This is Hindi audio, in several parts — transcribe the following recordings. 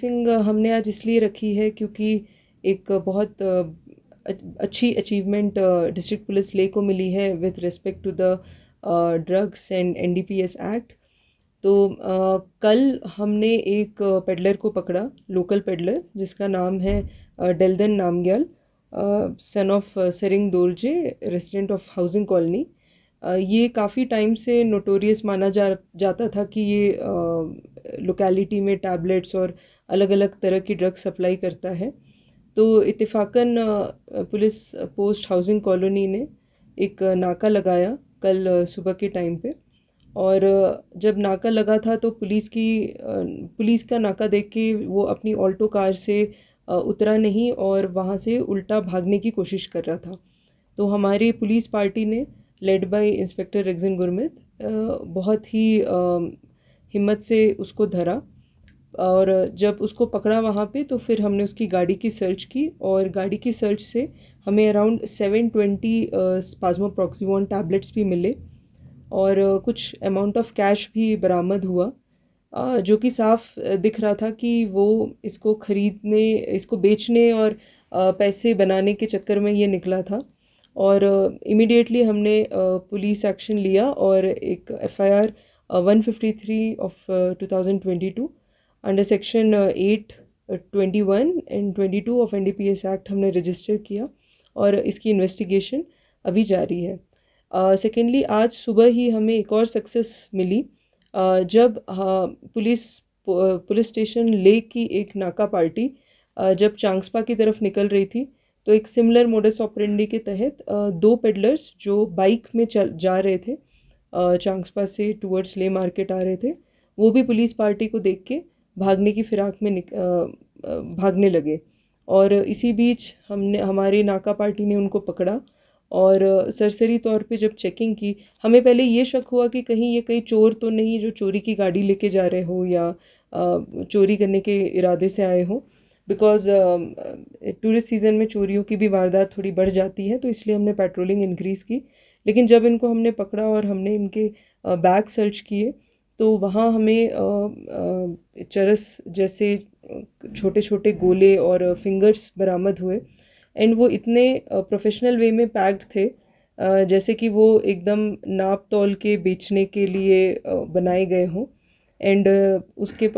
ब्रीफिंग हमने आज इसलिए रखी है क्योंकि एक बहुत अच्छी अचीवमेंट डिस्ट्रिक्ट पुलिस ले को मिली है with respect to the drugs and NDPS act. तो कल हमने एक पेडलर को पकड़ा, लोकल पेडलर जिसका नाम है Deldan Namgyal, son of Tsering Dorje, resident of housing colony. ये काफ़ी टाइम से नोटोरियस माना जाता था कि ये लोकेलिटी में टैबलेट्स और अलग अलग तरह की ड्रग्स सप्लाई करता है। तो इत्तेफाकन पुलिस पोस्ट हाउसिंग कॉलोनी ने एक नाका लगाया कल सुबह के टाइम पे, और जब नाका लगा था तो पुलिस का नाका देख के वो अपनी ऑल्टो कार से उतरा नहीं और वहाँ से उल्टा भागने की कोशिश कर रहा था। तो हमारी पुलिस पार्टी ने led by inspector Rexin Gurmeet बहुत ही हिम्मत से उसको धरा, और जब उसको पकड़ा वहाँ पे तो फिर हमने उसकी गाड़ी की सर्च की, और गाड़ी की सर्च से हमें अराउंड 720 स्पाज्मोप्रॉक्सिवन टैबलेट्स भी मिले, और कुछ अमाउंट ऑफ कैश भी बरामद हुआ, जो कि साफ दिख रहा था कि वो इसको बेचने और पैसे बनाने के चक्कर में ये निकला था। और इमीडिएटली हमने पुलिस एक्शन लिया और एक FIR 153 of 2022 under section 8, 21 and 22 of NDPS act हमने रजिस्टर किया, और इसकी इन्वेस्टिगेशन अभी जारी है। सेकेंडली आज सुबह ही हमें एक और सक्सेस मिली, जब पुलिस स्टेशन ले की एक नाका पार्टी जब चांगस्पा की तरफ निकल रही थी, तो एक सिमिलर मोडस ऑपरेंडी के तहत दो पेडलर्स जो बाइक में जा रहे थे, चांगस्पा से टुवर्ड्स ले मार्केट आ रहे थे, वो भी पुलिस पार्टी को देख के भागने की फिराक में भागने लगे। और इसी बीच हमारी नाका पार्टी ने उनको पकड़ा, और सरसरी तौर पे जब चेकिंग की, हमें पहले ये शक हुआ कि कहीं ये कई चोर तो नहीं जो चोरी की गाड़ी लेके जा रहे हो या चोरी करने के इरादे से आए हो, बिकॉज टूरिस्ट सीज़न में चोरियों की भी वारदात थोड़ी बढ़ जाती है, तो इसलिए हमने पेट्रोलिंग इंक्रीज़ की। लेकिन जब इनको हमने पकड़ा और हमने इनके बैग सर्च किए, तो वहाँ हमें चरस जैसे छोटे छोटे गोले और फिंगर्स बरामद हुए, एंड वो इतने प्रोफेशनल वे में पैक्ड थे, जैसे कि वो एकदम नाप तौल के बेचने के लिए बनाए गए हों। एंड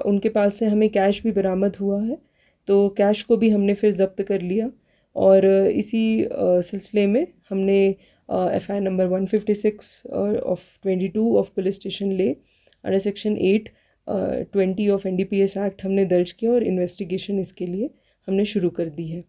उनके पास से हमें कैश भी बरामद हुआ है, तो कैश को भी हमने फिर ज़ब्त कर लिया, और इसी सिलसिले में हमने FIR number 156 of 22 of police station Leh under section 8, 20 of NDPS act हमने दर्ज किया, और इन्वेस्टिगेशन इसके लिए हमने शुरू कर दी है।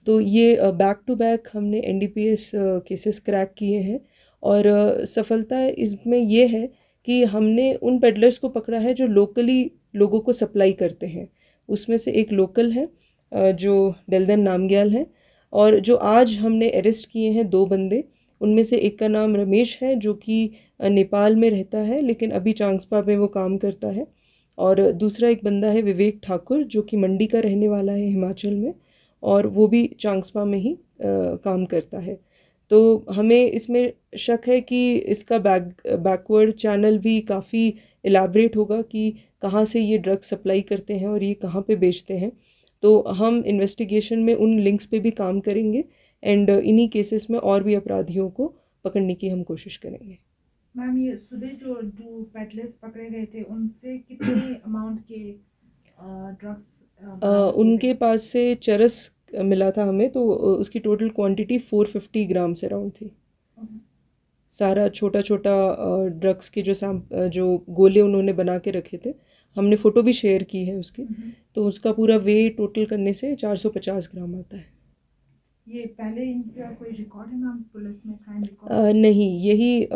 तो ये बैक टू बैक हमने एनडीपीएस केसेस क्रैक किए हैं, और सफलता इसमें ये है कि हमने उन पेडलर्स को पकड़ा है जो लोकली लोगों को सप्लाई करते हैं। उसमें से एक लोकल है जो डेल्दन नामग्याल है, और जो आज हमने अरेस्ट किए हैं 2 बंदे, उनमें से एक का नाम रमेश है जो कि नेपाल में रहता है लेकिन अभी चांगस्पा में वो काम करता है, और दूसरा एक बंदा है विवेक ठाकुर जो कि मंडी का रहने वाला है हिमाचल में, और वो भी चांगस्पा में ही काम करता है। तो हमें इसमें शक है कि इसका बैकवर्ड चैनल भी काफ़ी इलाबरेट होगा कि कहाँ से ये ड्रग सप्लाई करते हैं और ये कहाँ पे बेचते हैं। तो हम इन्वेस्टिगेशन में उन लिंक्स पे भी काम करेंगे, एंड इन्हीं केसेस में और भी अपराधियों को पकड़ने की हम कोशिश करेंगे। मैम, ये सुबह जो पेडलर्स पकड़े गए थे उनसे कितने अमाउंट के ड्रग्स उनके पास से चरस मिला था हमें, तो उसकी टोटल क्वांटिटी 450 ग्राम्स अराउंड थी। सारा छोटा छोटा ड्रग्स के जो गोले उन्होंने बना के रखे थे, हमने फ़ोटो भी शेयर की है उसकी, तो उसका पूरा वेट टोटल करने से 450 ग्राम आता है। ये पहले इनका कोई रिकॉर्ड है मैम पुलिस में, क्राइम रिकॉर्ड? नहीं, यही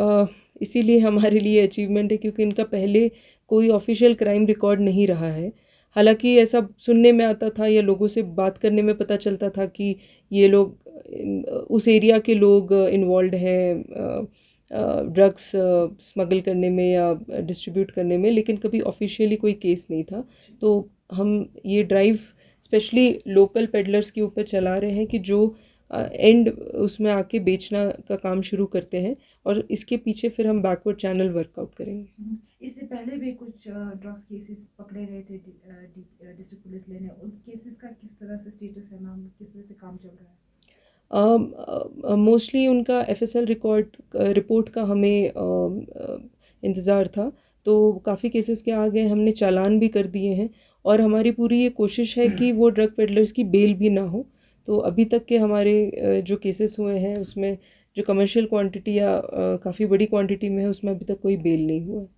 इसीलिए हमारे लिए अचीवमेंट है क्योंकि इनका पहले कोई ऑफिशियल क्राइम रिकॉर्ड नहीं रहा है। हालांकि ऐसा सुनने में आता था या लोगों से बात करने में पता चलता था कि ये लोग उस एरिया के लोग इन्वॉल्व हैं ड्रग्स स्मगल करने में या डिस्ट्रीब्यूट करने में, लेकिन कभी ऑफिशियली कोई केस नहीं था। तो हम ये ड्राइव स्पेशली लोकल पेडलर्स के ऊपर चला रहे हैं कि जो एंड उसमें आके बेचना का काम शुरू करते हैं, और इसके पीछे फिर हम बैकवर्ड चैनल वर्कआउट करेंगे। इससे पहले भी कुछ ड्रग्स केसेस पकड़े गए थे डिस्ट्रिक्ट पुलिस लेने, उन केसेस का किस तरह से स्टेटस है मैम, किस तरह से काम चल रहा है? मोस्टली उनका एफएसएल रिपोर्ट का हमें इंतज़ार था, तो काफ़ी केसेस के आ गए, हमने चालान भी कर दिए हैं, और हमारी पूरी ये कोशिश है कि वो ड्रग पेडलर्स की बेल भी ना हो। तो अभी तक के हमारे जो केसेस हुए हैं उसमें जो कमर्शियल क्वांटिटी या काफ़ी बड़ी क्वांटिटी में है उसमें अभी तक कोई बेल नहीं हुआ है।